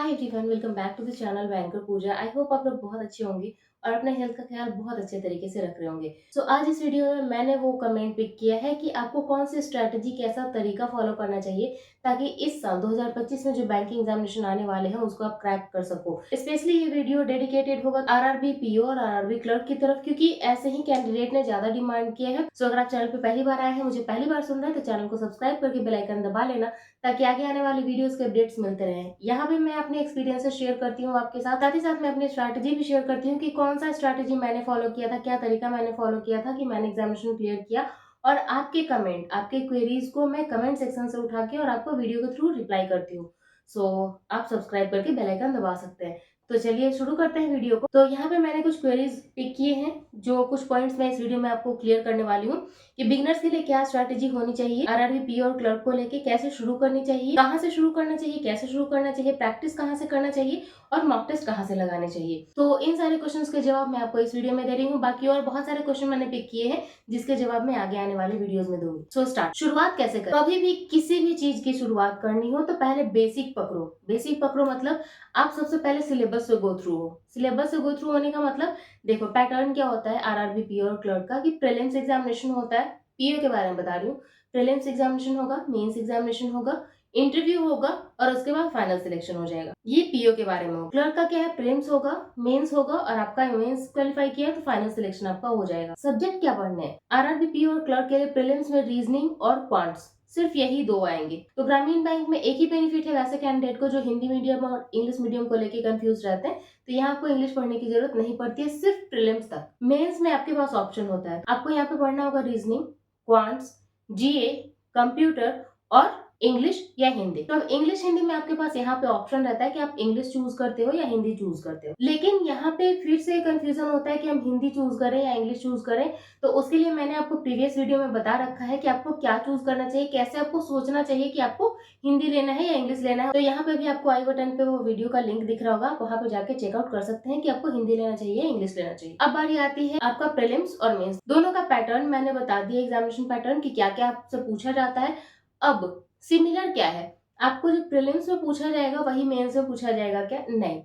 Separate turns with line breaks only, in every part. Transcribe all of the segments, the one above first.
Hi everyone, welcome back to the channel banker Pooja. I hope आप लोग बहुत अच्छे होंगे और अपने हेल्थ का ख्याल बहुत अच्छे तरीके से रख रहे होंगे। आज इस वीडियो में मैंने वो कमेंट पिक किया है कि आपको कौन सी स्ट्रेटजी, कैसा तरीका फॉलो करना चाहिए ताकि इस साल 2025 में जो बैंकिंग एग्जामिनेशन आने वाले हैं उसको आप क्रैक कर सको। स्पेशली ये वीडियो डेडिकेटेड होगा आरआरबी पीओ और आरआरबी क्लर्क की तरफ, क्योंकि ऐसे ही कैंडिडेट ने ज्यादा डिमांड किया है। अगर आप चैनल पे पहली बार आए हैं, मुझे पहली बार सुन रहे हैं, तो चैनल को सब्सक्राइब करके बेल आइकन दबा लेना ताकि आगे आने वाली वीडियोस के अपडेट्स मिलते रहें। यहाँ पे मैं अपने एक्सपीरियंसेस शेयर करती हूँ आपके साथ ही साथ मैं अपनी स्ट्रैटेजी भी शेयर करती हूँ कि कौन सा स्ट्रैटेजी मैंने फॉलो किया था, क्या तरीका मैंने फॉलो किया था कि मैंने एग्जामिनेशन क्लियर किया। और आपके कमेंट, आपके क्वेरीज को मैं कमेंट सेक्शन से उठा के और आपको वीडियो के थ्रू रिप्लाई करती हूँ। आप सब्सक्राइब करके बेल आइकन दबा सकते हैं। तो चलिए शुरू करते हैं वीडियो को। तो यहाँ पे मैंने कुछ क्वेरीज पिक किए हैं, जो कुछ पॉइंट्स मैं इस वीडियो में आपको क्लियर करने वाली हूँ कि बिगनर्स के लिए क्या स्ट्रैटेजी होनी चाहिए, आरआरबी पीओ और क्लर्क को लेके कैसे शुरू करनी चाहिए, कहाँ से शुरू करना चाहिए, कैसे शुरू करना चाहिए, प्रैक्टिस कहाँ से करना चाहिए और मॉक टेस्ट कहाँ से लगाने चाहिए। तो इन सारे क्वेश्चंस के जवाब मैं आपको इस वीडियो में दे रही हूँ। बाकी और बहुत सारे क्वेश्चन मैंने पिक किए हैं जिसके जवाब मैं आगे आने वाले वीडियोस में दूंगी। स्टार्ट। शुरुआत कैसे करें? कभी भी किसी भी चीज की शुरुआत करनी हो तो पहले बेसिक पकड़ो। बेसिक पकड़ो मतलब आप सबसे पहले सिलेबस से गो थ्रू हो। सिलेबस से गो थ्रू होने का मतलब देखो पैटर्न क्या होता है आरआरबी पीओ और क्लर्क का, कि प्रीलिम्स एग्जामिनेशन होता है। पीओ के बारे में बता रही हूँ। प्रीलिम्स एग्जामिनेशन होगा, मेंस एग्जामिनेशन होगा, इंटरव्यू होगा और उसके बाद फाइनल सिलेक्शन हो जाएगा। ये पीओ के बारे में हो। क्लर्क का क्या है, प्रीलिम्स होगा, मेंस होगा और आपका मेंस क्वालिफाई किया तो फाइनल सिलेक्शन आपका हो जाएगा। सब्जेक्ट क्या पढ़ने हैं? आरआरबी पीओ और क्लर्क के लिए प्रीलिम्स में रीजनिंग और क्वांट्स, सिर्फ यही दो आएंगे। तो ग्रामीण बैंक में एक ही बेनिफिट है वैसे कैंडिडेट को जो हिंदी मीडियम और इंग्लिश मीडियम को लेके कंफ्यूज रहते हैं, तो यहाँ आपको इंग्लिश पढ़ने की जरूरत नहीं पड़ती है, सिर्फ प्रीलिम्स तक। मेंस में आपके पास ऑप्शन होता है, आपको यहाँ पे पढ़ना होगा रीजनिंग, क्वांट्स, जीए, कंप्यूटर और इंग्लिश या हिंदी। तो अब इंग्लिश हिंदी में आपके पास यहाँ पे ऑप्शन रहता है कि आप इंग्लिश चूज करते हो या हिंदी चूज करते हो। लेकिन यहाँ पे फिर से कंफ्यूजन होता है कि हम हिंदी चूज करें या इंग्लिश चूज करें। तो उसके लिए मैंने आपको प्रीवियस वीडियो में बता रखा है कि आपको क्या चूज करना चाहिए, कैसे आपको सोचना चाहिए कि आपको हिंदी लेना है या इंग्लिश लेना है। तो यहाँ पे भी आपको आई बटन पे वो वीडियो का लिंक दिख रहा होगा, आप वहाँ पे जाके चेकआउट कर सकते हैं कि आपको हिंदी लेना चाहिए या इंग्लिश लेना चाहिए। अब बारी आती है आपका प्रीलिम्स और मेंस, दोनों का पैटर्न मैंने बता दिया, एग्जामिनेशन पैटर्न की क्या क्या आपसे पूछा जाता है। अब सिमिलर क्या है, आपको जो प्रीलिम्स में पूछा जाएगा वही मेंस में पूछा जाएगा क्या? नहीं।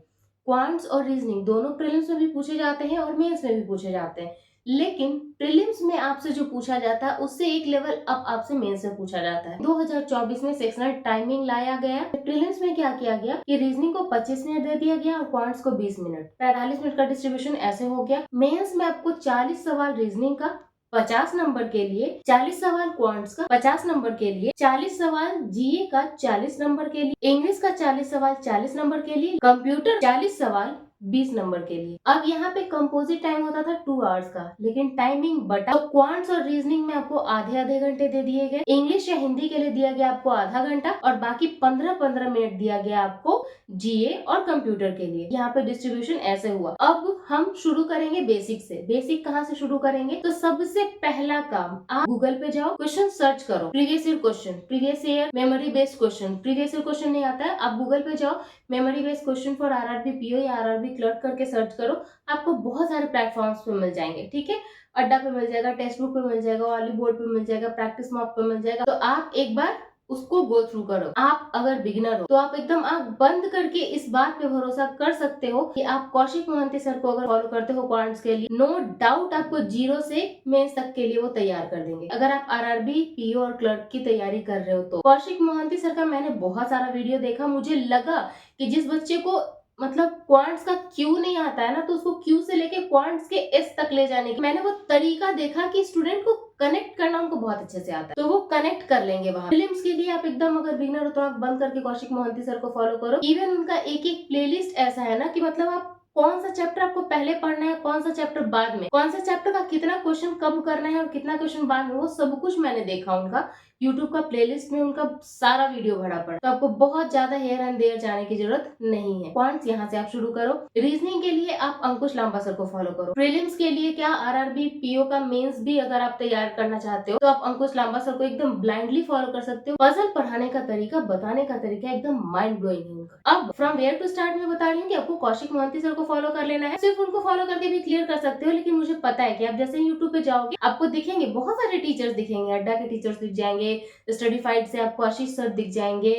क्वांट्स और रीजनिंग दोनों प्रीलिम्स में भी पूछे जाते हैं और मेंस में भी पूछे जाते हैं, लेकिन प्रीलिम्स में आपसे जो पूछा जाता है उससे एक लेवल अप आपसे मेंस में पूछा जाता है। 2024 में सेक्शनल टाइमिंग लाया गया। प्रीलिम्स में क्या किया गया कि रीजनिंग को 25 मिनट दे दिया गया और क्वांट्स को 20 मिनट, 45 मिनट का डिस्ट्रीब्यूशन ऐसे हो गया। मेंस में आपको 40 सवाल रीजनिंग का 50 नंबर के लिए, 40 सवाल क्वांट्स का 50 नंबर के लिए, 40 सवाल जीए का 40 नंबर के लिए, इंग्लिश का 40 सवाल 40 नंबर के लिए, कंप्यूटर 40 सवाल 20 नंबर के लिए। अब यहाँ पे कंपोजिट टाइम होता था 2 आवर्स का, लेकिन टाइमिंग बटा तो क्वांट्स और रीजनिंग में आपको आधे आधे घंटे दे दिए गए, इंग्लिश या हिंदी के लिए दिया गया आपको आधा घंटा और बाकी 15-15 मिनट दिया गया आपको जीए और कंप्यूटर के लिए। यहाँ पे डिस्ट्रीब्यूशन ऐसे हुआ। अब हम शुरू करेंगे बेसिक से। बेसिक कहाँ से शुरू करेंगे? तो सबसे पहला काम, आप गूगल पे जाओ, क्वेश्चन सर्च करो, previous year question, previous year memory based question. Previous year question नहीं आता है, आप गूगल पे जाओ, memory based question for RRB PO या आरआरबी क्लर्क करके सर्च करो, आपको बहुत सारे प्लेटफॉर्म्स पे मिल जाएंगे। ठीक है, अड्डा पे मिल जाएगा, टेक्स्ट बुक पे मिल जाएगा, वाली बोर्ड पे मिल जाएगा, प्रैक्टिस मॉक पे मिल जाएगा। तो आप एक बार उसको गो थ्रू करो। आप अगर बिगिनर हो तो आप एकदम आंख बंद करके इस बात पे भरोसा कर सकते हो कि आप कौशिक मोहंती सर को अगर फॉलो करते हो क्वांट्स के लिए, नो डाउट आपको 0 से मेंस तक के लिए वो तैयार कर देंगे। अगर आप आरआरबी पीओ और क्लर्क की तैयारी कर रहे हो तो कौशिक मोहंती सर का मैंने बहुत सारा वीडियो देखा, मुझे लगा कि जिस बच्चे को मतलब क्वांट्स का क्यू नहीं आता है ना, तो उसको क्यू से लेके क्वांट्स के एस तक ले जाने की मैंने वो तरीका देखा कि स्टूडेंट को कनेक्ट करना उनको बहुत अच्छे से आता है, तो वो कनेक्ट कर लेंगे वहां। फिल्म्स के लिए आप एकदम अगर बिगिनर हो तो आप बंद करके कौशिक मोहंती सर को फॉलो करो। इवन उनका एक एक प्लेलिस्ट ऐसा है ना कि मतलब आप कौन सा चैप्टर आपको पहले पढ़ना है, कौन सा चैप्टर बाद में, कौन सा चैप्टर का कितना क्वेश्चन कब करना है और कितना क्वेश्चन बाद में, वो सब कुछ मैंने देखा उनका यूट्यूब का प्लेलिस्ट में, उनका सारा वीडियो भरा पड़ा। तो आपको बहुत ज्यादा हेयर एंड देयर जाने की जरूरत नहीं है। पॉइंट्स यहाँ से आप शुरू करो। रीजनिंग के लिए आप अंकुश लांबा सर को फॉलो करो। प्रीलिम्स के लिए क्या, आरआरबी पीओ का मेंस भी अगर आप तैयार करना चाहते हो तो आप अंकुश लांबा सर को एकदम ब्लाइंडली फॉलो कर सकते हो। पजल पढ़ाने का तरीका, बताने का तरीका एकदम माइंड ब्लोइंग है उनका। अब फ्रॉम वेयर टू स्टार्ट में बता रही हूँ कि आपको कौशिक मोहंती सर को को फॉलो कर लेना है। सिर्फ उनको फॉलो करके भी क्लियर कर सकते हो, लेकिन मुझे पता है कि आप जैसे यूट्यूब पे जाओगे आपको दिखेंगे बहुत सारे टीचर्स दिखेंगे। अड्डा के टीचर्स दिख जाएंगे, स्टडीफाइड से आपको आशीष सर दिख जाएंगे,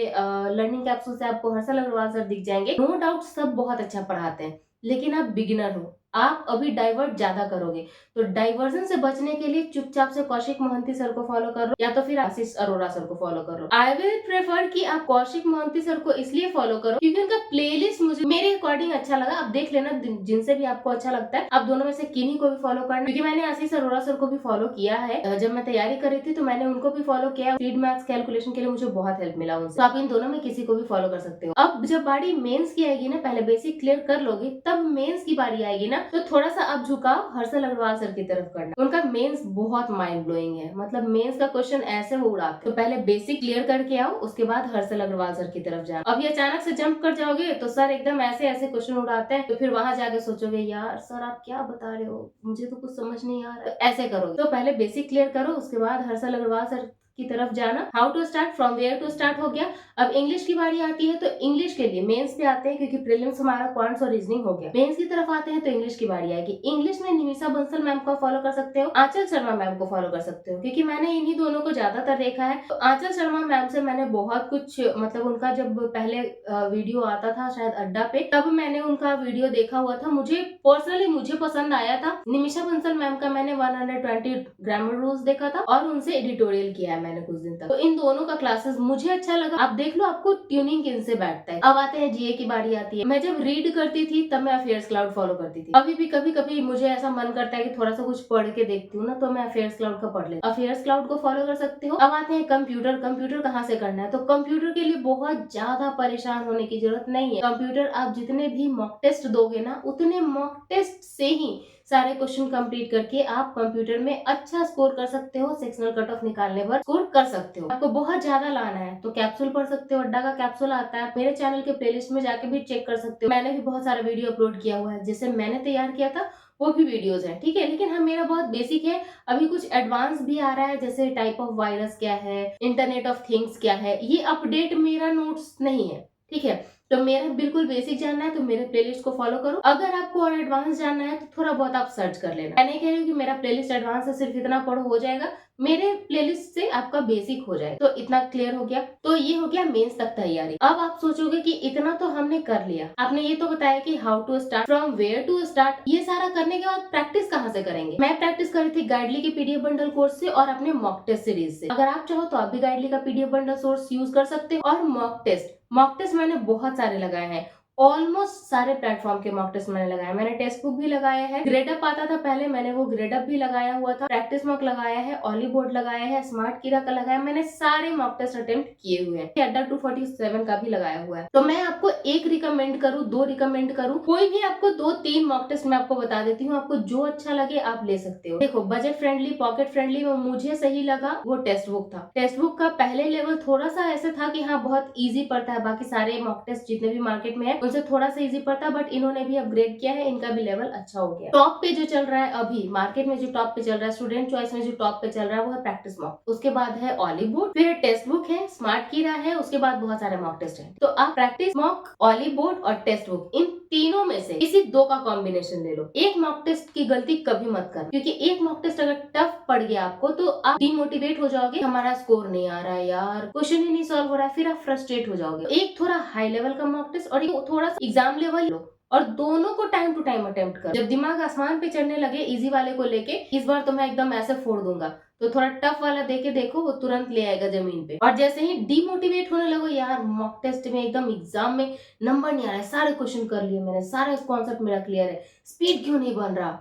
लर्निंग कैप्सूल से आपको हर्षल अग्रवाल सर दिख जाएंगे। नो डाउट सब बहुत अच्छा पढ़ाते हैं, लेकिन आप बिगिनर हो, आप अभी डाइवर्ट ज्यादा करोगे। तो डाइवर्जन से बचने के लिए चुपचाप से कौशिक मोहंती सर को फॉलो कर लो या तो फिर आशीष अरोड़ा सर को फॉलो करो। आई विल प्रेफर कि आप कौशिक मोहंती सर को इसलिए फॉलो करो क्योंकि उनका प्लेलिस्ट मुझे मेरे अकॉर्डिंग अच्छा लगा। आप देख लेना जिनसे भी आपको अच्छा लगता है, आप दोनों में से किन्हीं को भी फॉलो करना, क्योंकि मैंने आशीष अरोड़ा सर को भी फॉलो किया है। जब मैं तैयारी कर रही थी तो मैंने उनको भी फॉलो किया। स्पीड मैथ्स कैलकुलेशन के लिए मुझे बहुत हेल्प मिला उनसे। तो आप इन दोनों में किसी को भी फॉलो कर सकते हो। अब जब बारी मेंस की आएगी ना, पहले बेसिक क्लियर कर लोगे, तब मेंस की बारी आएगी ना, तो थोड़ा सा आप झुकाव हर्षल अग्रवाल सर की तरफ करना। उनका मेंस बहुत माइंड ब्लोइंग है, मतलब मेंस का क्वेश्चन ऐसे वो उड़ाते। तो पहले बेसिक क्लियर करके आओ, उसके बाद हर्षल अग्रवाल सर की तरफ जाओ। अभी अचानक से जंप कर जाओगे तो सर एकदम ऐसे ऐसे क्वेश्चन उड़ाते हैं, तो फिर वहां जाके सोचोगे यार सर आप क्या बता रहे हो, मुझे तो कुछ समझ नहीं आ रहा। तो ऐसे करोगे। तो पहले बेसिक क्लियर करो, उसके बाद हर्षल अग्रवाल सर की तरफ जाना। How to start, from where to start हो गया। अब इंग्लिश की बारी आती है, तो इंग्लिश के लिए मेंस पे आते हैं क्योंकि प्रीलिम्स हमारा क्वांट्स और रीजनिंग हो गया। मेंस की तरफ आते हैं तो इंग्लिश की बारी आएगी। इंग्लिश में निमिषा बंसल मैम को फॉलो कर सकते हो, आंचल शर्मा मैम को फॉलो कर सकते हो, क्योंकि मैंने इन्हीं दोनों को ज्यादातर देखा है। तो आंचल शर्मा मैम से मैंने बहुत कुछ, मतलब उनका जब पहले वीडियो आता था शायद अड्डा पे, तब मैंने उनका वीडियो देखा हुआ था। मुझे पर्सनली मुझे पसंद आया था। निमिषा बंसल मैम का मैंने 120 ग्रामर रूल्स देखा था और उनसे एडिटोरियल किया है मैंने कुछ दिन तक। तो इन दोनों का क्लासेस मुझे अच्छा लगा। आप देख लो आपको ट्यूनिंग किन से बैठता है। अब आते हैं जीए की बारी आती है। मैं जब रीड करती थी तब मैं अफेयर्स क्लाउड फॉलो करती थी। अभी भी कभी कभी मुझे ऐसा मन करता है कि थोड़ा सा कुछ पढ़ के देखती हूँ ना, तो मैं अफेयर्स क्लाउड का पढ़ लेती हूँ। अफेयर्स क्लाउड को फॉलो कर सकते हो। अब आते हैं कंप्यूटर। कंप्यूटर कहाँ से करना है, तो कंप्यूटर के लिए बहुत ज्यादा परेशान होने की जरूरत नहीं है। कंप्यूटर आप जितने भी मॉक टेस्ट दोगे ना, उतने मॉक टेस्ट से ही सारे क्वेश्चन कंप्लीट करके आप कंप्यूटर में अच्छा स्कोर कर सकते हो। सेक्शनल कट ऑफ निकालने पर स्कोर कर सकते हो। आपको बहुत ज्यादा लाना है तो कैप्सूल पढ़ सकते हो, अड्डा का कैप्सूल आता है। मेरे चैनल के प्लेलिस्ट में जाके भी चेक कर सकते हो। मैंने भी बहुत सारा वीडियो अपलोड किया हुआ है, जिसे मैंने तैयार किया था वो भी वीडियोस हैं, ठीक है। लेकिन हाँ मेरा बहुत बेसिक है। अभी कुछ एडवांस भी आ रहा है, जैसे टाइप ऑफ वायरस क्या है, इंटरनेट ऑफ थिंग्स क्या है, ये अपडेट मेरा नोट्स नहीं है, ठीक है। तो मेरा बिल्कुल बेसिक जानना है तो मेरे प्लेलिस्ट को फॉलो करो। अगर आपको और एडवांस जानना है तो थोड़ा बहुत आप सर्च कर लेना। मैं नहीं कह रही हूँ कि मेरा प्लेलिस्ट एडवांस है, सिर्फ इतना पढ़ो हो जाएगा। मेरे प्लेलिस्ट से आपका बेसिक हो जाए, तो इतना क्लियर हो गया। तो ये हो गया मेंस तक तैयारी। अब आप सोचोगे कि इतना तो हमने कर लिया, आपने ये तो बताया कि how to start, from where to start. ये सारा करने के बाद प्रैक्टिस कहाँ से करेंगे। मैं प्रैक्टिस करी थी गाइडली के पीडीएफ बंडल कोर्स से और अपने मॉक टेस्ट सीरीज से। अगर आप चाहो तो आप भी गाइडली का पीडीएफ बंडल सोर्स यूज कर सकते हो। और मॉक टेस्ट मैंने बहुत सारे लगाए हैं, ऑलमोस्ट सारे प्लेटफॉर्म के मॉक टेस्ट मैंने लगाया। मैंने टेक्स्ट बुक भी लगाया है, ग्रेडअप आता था पहले, मैंने वो ग्रेडअप भी लगाया हुआ था, प्रैक्टिस मॉक लगाया है, ऑली बोर्ड लगाया है, स्मार्ट कीड़ा का लगाया। मैंने सारे मॉक टेस्ट अटेम्प्ट किए हुए हैं। अड्डा 247 का भी लगाया हुआ है। तो मैं आपको एक रिकमेंड करूँ, दो रिकमेंड करूँ, कोई भी आपको 2-3 मॉक टेस्ट मैं आपको बता देती हूँ। आपको जो अच्छा लगे आप ले सकते हो। देखो बजट फ्रेंडली, पॉकेट फ्रेंडली मुझे सही लगा वो टेक्स्ट बुक था। टेक्स्ट बुक का पहले लेवल थोड़ा सा ऐसा था कि हाँ बहुत ईजी पड़ता है, बाकी सारे मॉक टेस्ट जितने भी मार्केट में है उनसे थोड़ा सा इजी पड़ता है, बट इन्होंने भी अपग्रेड किया है, इनका भी लेवल अच्छा हो गया। टॉप पे जो चल रहा है अभी मार्केट में, जो टॉप पे चल रहा है स्टूडेंट चॉइस में, जो टॉप पे चल रहा है वो है प्रैक्टिस मॉक, उसके बाद है ऑली बोर्ड, फिर टेक्स्ट बुक है, स्मार्ट कीड़ा है, उसके बाद बहुत सारे मॉक टेस्ट है। तो आप प्रैक्टिस मॉक, ऑली बोर्ड और टेक्स्ट बुक, इन तीनों में से किसी दो का कॉम्बिनेशन ले लो। एक मॉक टेस्ट की गलती कभी मत कर, क्योंकि एक मॉक टेस्ट अगर टफ पड़ गया आपको तो आप डिमोटिवेट हो जाओगे, हमारा स्कोर नहीं आ रहा है यार, क्वेश्चन ही नहीं सॉल्व हो रहा है, फिर आप फ्रस्ट्रेट हो जाओगे। एक थोड़ा हाई लेवल का मॉक टेस्ट और एक थोड़ा एग्जाम लेवल लो, और दोनों को टाइम टू टाइम अटेम्प्ट करो। जब दिमाग आसमान पे चढ़ने लगे इजी वाले को लेके, इस बार तो मैं एकदम ऐसे फोड़ दूंगा, तो थोड़ा टफ वाला देके देखो, वो तुरंत ले आएगा जमीन पे। और जैसे ही डिमोटिवेट होने लगो, यार मॉक टेस्ट में एकदम एग्जाम में नंबर नहीं आ रहा है, सारे क्वेश्चन कर लिए मैंने, सारा कॉन्सेप्ट मेरा क्लियर है, स्पीड क्यों नहीं बन रहा,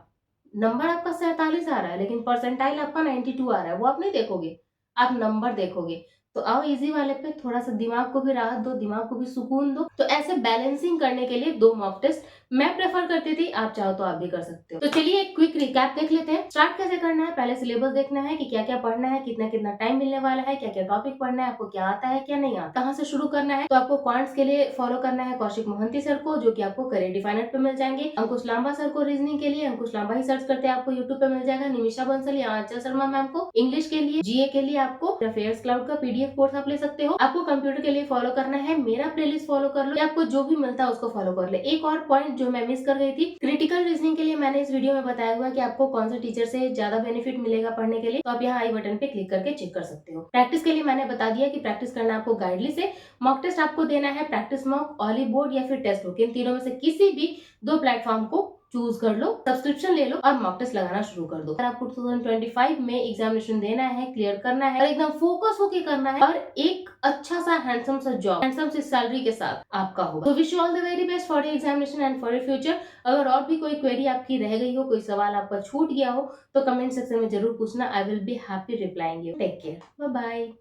नंबर आपका 47 आ रहा है लेकिन परसेंटाइल आपका 92 आ रहा है, वो आप नहीं देखोगे, आप नंबर देखोगे। तो आओ इजी वाले पे थोड़ा सा दिमाग को भी राहत दो, दिमाग को भी सुकून दो। तो ऐसे बैलेंसिंग करने के लिए 2 मॉक टेस्ट मैं प्रेफर करती थी, आप चाहो तो आप भी कर सकते हो। तो चलिए एक क्विक रिकैप देख लेते हैं। स्टार्ट कैसे करना है, पहले सिलेबस देखना है कि क्या क्या पढ़ना है, कितना कितना टाइम मिलने वाला है, क्या क्या टॉपिक पढ़ना है, आपको क्या आता है क्या नहीं आता, कहाँ से शुरू करना है। तो आपको क्वांट्स के लिए फॉलो करना है कौशिक मोहंती सर को, जो कि आपको करियर डिफाइनर पे मिल जाएंगे। अंकुश लांबा सर को रीजनिंग के लिए अंकुश लांबा ही सर्च करते हैं आपको यूट्यूब पे मिल जाएगा। निमिषा बंसल या आंचल शर्मा मैम को इंग्लिश के लिए, जीए के लिए आपको अफेयर्स क्लाउड का पीडीएफ पीडीएफ कोर्स आप ले सकते हो। आपको कंप्यूटर के लिए फॉलो करना है, मेरा प्लेलिस्ट फॉलो कर लो या आपको जो भी मिलता है उसको फॉलो कर ले। एक और पॉइंट जो मैं मिस कर गई थी, क्रिटिकल रीजनिंग के लिए मैंने इस वीडियो में बताया हुआ है कि आपको कौन से टीचर से ज्यादा बेनिफिट मिलेगा पढ़ने के लिए, तो आप यहाँ आई बटन पे क्लिक करके चेक कर सकते हो। प्रैक्टिस के लिए मैंने बता दिया कि प्रैक्टिस करना आपको गाइडली से, मॉक टेस्ट आपको देना है प्रैक्टिस मॉक, ऑली बोर्ड या फिर टेस्ट बुक, इन तीनों में से किसी भी 2 प्लेटफॉर्म को चूज कर लो, सब्सक्रिप्शन ले लो और मॉक टेस्ट लगाना शुरू कर दो। अगर आपको 2025 में एग्जामिनेशन देना है, क्लियर करना है और एकदम फोकस होके करना है और एक अच्छा सा हैंडसम सा जॉब, हैंडसम सी सैलरी के साथ आपका होगा। तो wish you all the very best for your examination and for your future. अगर और भी कोई क्वेरी आपकी रह गई हो, कोई सवाल आपका छूट गया हो, तो कमेंट सेक्शन में जरूर पूछना। I will be happy replying you. Take care, bye bye.